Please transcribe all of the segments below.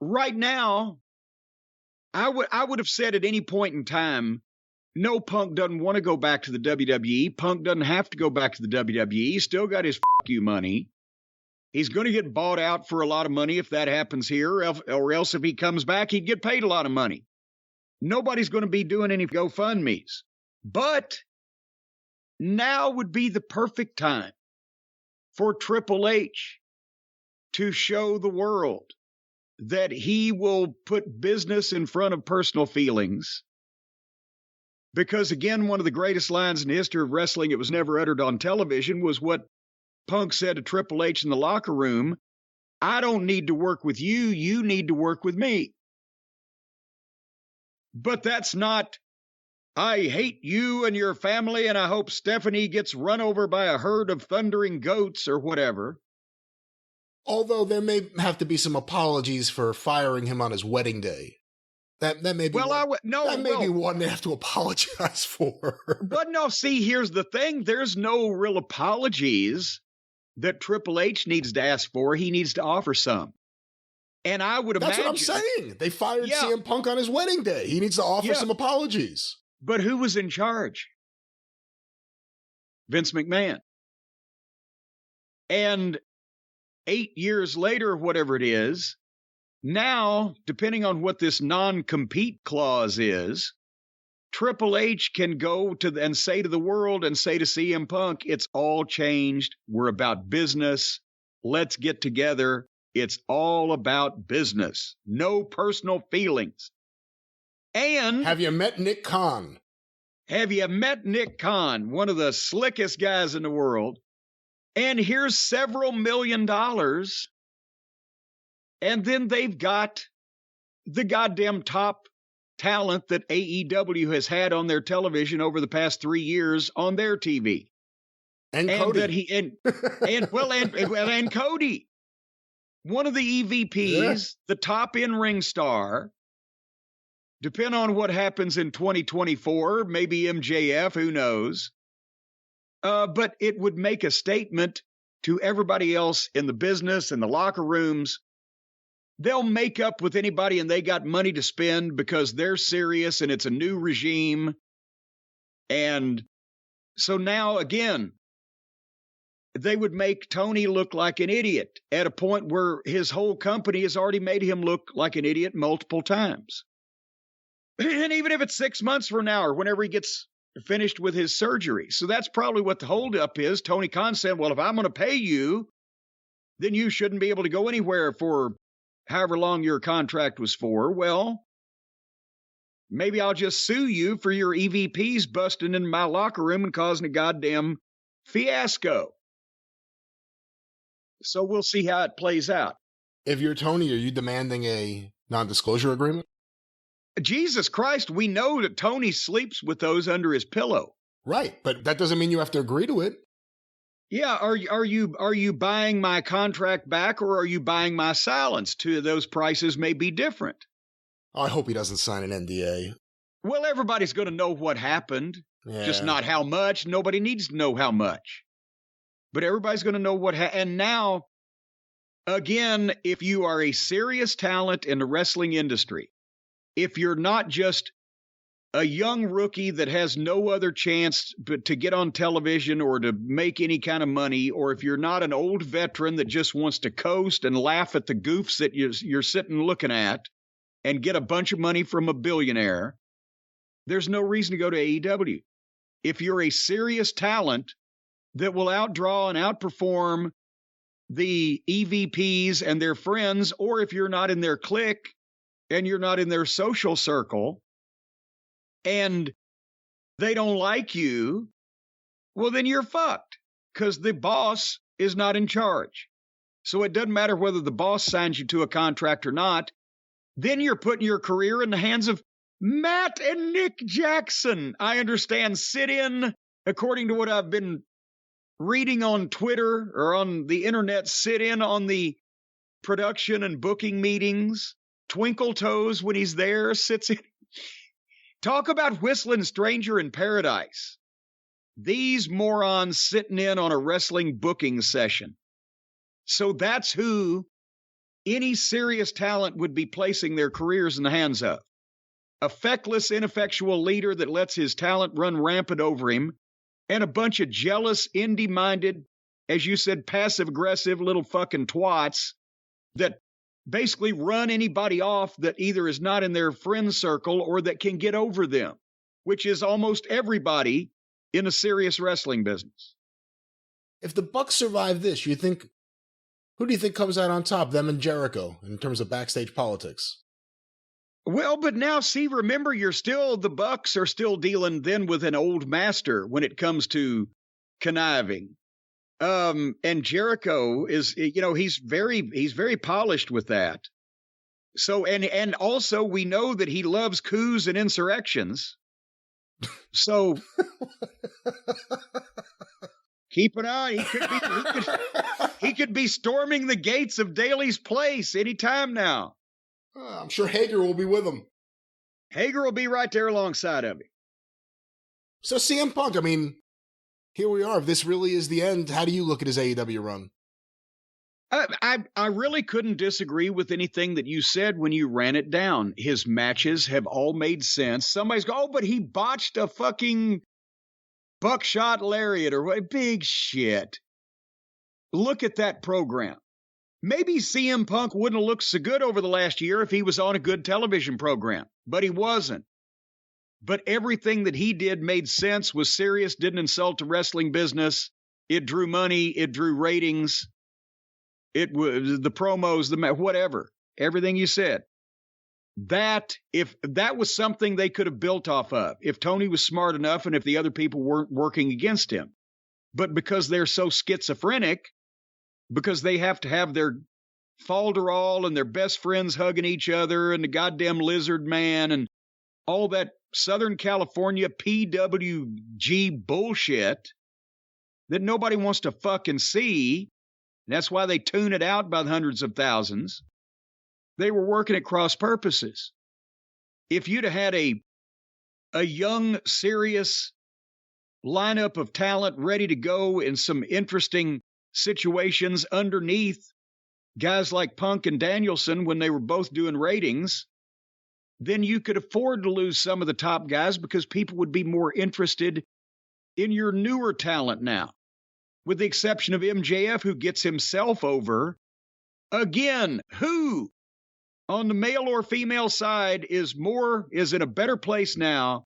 right now, I would have said at any point in time, no, Punk doesn't want to go back to the WWE. Punk doesn't have to go back to the WWE. He's still got his fuck you money. He's going to get bought out for a lot of money if that happens here, or else if he comes back, he'd get paid a lot of money. Nobody's going to be doing any GoFundMes. But now would be the perfect time for Triple H to show the world that he will put business in front of personal feelings. Because, again, one of the greatest lines in the history of wrestling, it was never uttered on television, was what Punk said to Triple H in the locker room: I don't need to work with you. You need to work with me. But that's not, I hate you and your family, and I hope Stephanie gets run over by a herd of thundering goats or whatever. Although there may have to be some apologies for firing him on his wedding day. That may be be one they have to apologize for. But no, see, here's the thing. There's no real apologies that Triple H needs to ask for. He needs to offer some. And I would imagine... That's what I'm saying. They fired CM Punk on his wedding day. He needs to offer some apologies. But who was in charge? Vince McMahon. And 8 years later, whatever it is, now, depending on what this non-compete clause is, Triple H can go to and say to the world and say to CM Punk, it's all changed. We're about business. Let's get together. It's all about business. No personal feelings. And have you met Nick Khan? Have you met Nick Khan, one of the slickest guys in the world? And here's several $1 million. And then they've got the goddamn top talent that AEW has had on their television over the past 3 years on their TV. And Cody. And Cody. One of the EVPs, the top in-ring star, depending on what happens in 2024, maybe MJF, who knows. But it would make a statement to everybody else in the business and the locker rooms. They'll make up with anybody and they got money to spend because they're serious and it's a new regime. And so now, again, they would make Tony look like an idiot at a point where his whole company has already made him look like an idiot multiple times. And even if it's 6 months from now or whenever he gets finished with his surgery. So that's probably what the holdup is. Tony Khan said, well, if I'm going to pay you, then you shouldn't be able to go anywhere for however long your contract was for. Well, maybe I'll just sue you for your EVPs busting in my locker room and causing a goddamn fiasco. So we'll see how it plays out. If you're Tony, are you demanding a non-disclosure agreement? Jesus Christ, we know that Tony sleeps with those under his pillow. Right, but that doesn't mean you have to agree to it. Yeah, are you buying my contract back or are you buying my silence? Two of those prices may be different. I hope he doesn't sign an NDA. Well, everybody's going to know what happened, just not how much. Nobody needs to know how much. But everybody's going to know what happened. And now, again, if you are a serious talent in the wrestling industry, if you're not just a young rookie that has no other chance but to get on television or to make any kind of money, or if you're not an old veteran that just wants to coast and laugh at the goofs that you're sitting looking at and get a bunch of money from a billionaire, there's no reason to go to AEW. If you're a serious talent that will outdraw and outperform the EVPs and their friends, or if you're not in their clique and you're not in their social circle, and they don't like you, well, then you're fucked because the boss is not in charge. So it doesn't matter whether the boss signs you to a contract or not. Then you're putting your career in the hands of Matt and Nick Jackson. I understand sit in, according to what I've been reading on Twitter or on the internet, sit in on the production and booking meetings. Twinkle Toes, when he's there, sits in. Talk about whistling stranger in paradise. These morons sitting in on a wrestling booking session. So that's who any serious talent would be placing their careers in the hands of. A feckless, ineffectual leader that lets his talent run rampant over him, and a bunch of jealous, indie-minded, as you said, passive-aggressive little fucking twats that basically run anybody off that either is not in their friend circle or that can get over them, which is almost everybody in a serious wrestling business. If the Bucks survive this, who do you think comes out on top, them and Jericho, in terms of backstage politics? Well, but now, see, remember, the Bucks are still dealing then with an old master when it comes to conniving. And Jericho is, he's very polished with that. So, and also we know that he loves coups and insurrections. So keep an eye. He could be storming the gates of Daly's place anytime now. I'm sure Hager will be with him. Hager will be right there alongside of him. So CM Punk, I mean, here we are. If this really is the end, how do you look at his AEW run? I really couldn't disagree with anything that you said when you ran it down. His matches have all made sense. Somebody's go, oh, but he botched a fucking buckshot lariat or what? Big shit. Look at that program. Maybe CM Punk wouldn't have looked so good over the last year if he was on a good television program, but he wasn't. But everything that he did made sense, was serious, didn't insult the wrestling business. It drew money, it drew ratings. It was the promos, whatever, everything you said. If that was something they could have built off of, if Tony was smart enough and if the other people weren't working against him. But because they're so schizophrenic, because they have to have their falderall and their best friends hugging each other and the goddamn lizard man and all that Southern California PWG bullshit that nobody wants to fucking see. That's why they tune it out by the hundreds of thousands. They were working at cross purposes. If you'd have had a young, serious lineup of talent ready to go in some interesting situations underneath guys like Punk and Danielson when they were both doing ratings, then you could afford to lose some of the top guys because people would be more interested in your newer talent now, with the exception of MJF, who gets himself over. Again, who on the male or female side is in a better place now,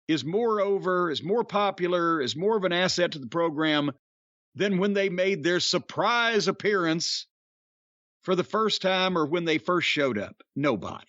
is more over, is more popular, is more of an asset to the program than when they made their surprise appearance for the first time or when they first showed up? Nobody.